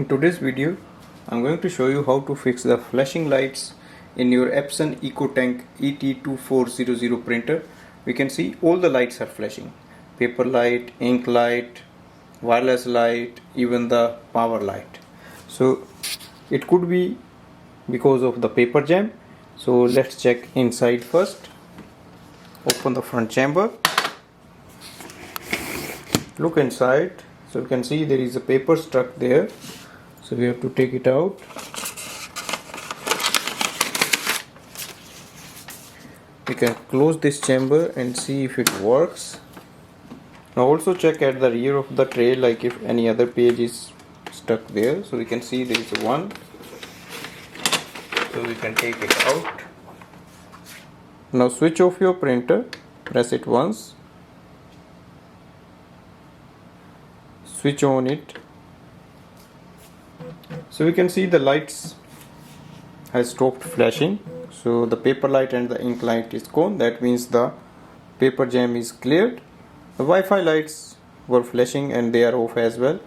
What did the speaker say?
In today's video, I'm going to show you how to fix the flashing lights in your Epson EcoTank ET-2400 printer. We can see all the lights are flashing. Paper light, ink light, wireless light, even the power light. So it could be because of the paper jam. So let's check inside first. Open the front chamber. Look inside. So you can see there is a paper stuck there. So we have to take it out. We can close this chamber and see if it works. Now also check at the rear of the tray, like if any other page is stuck there. So we can see there is one. So we can take it out. Now switch off your printer. Press it once. Switch on it. So we can see the lights has stopped flashing. So the paper light and the ink light is gone. That means the paper jam is cleared. The Wi-Fi lights were flashing and they are off as well.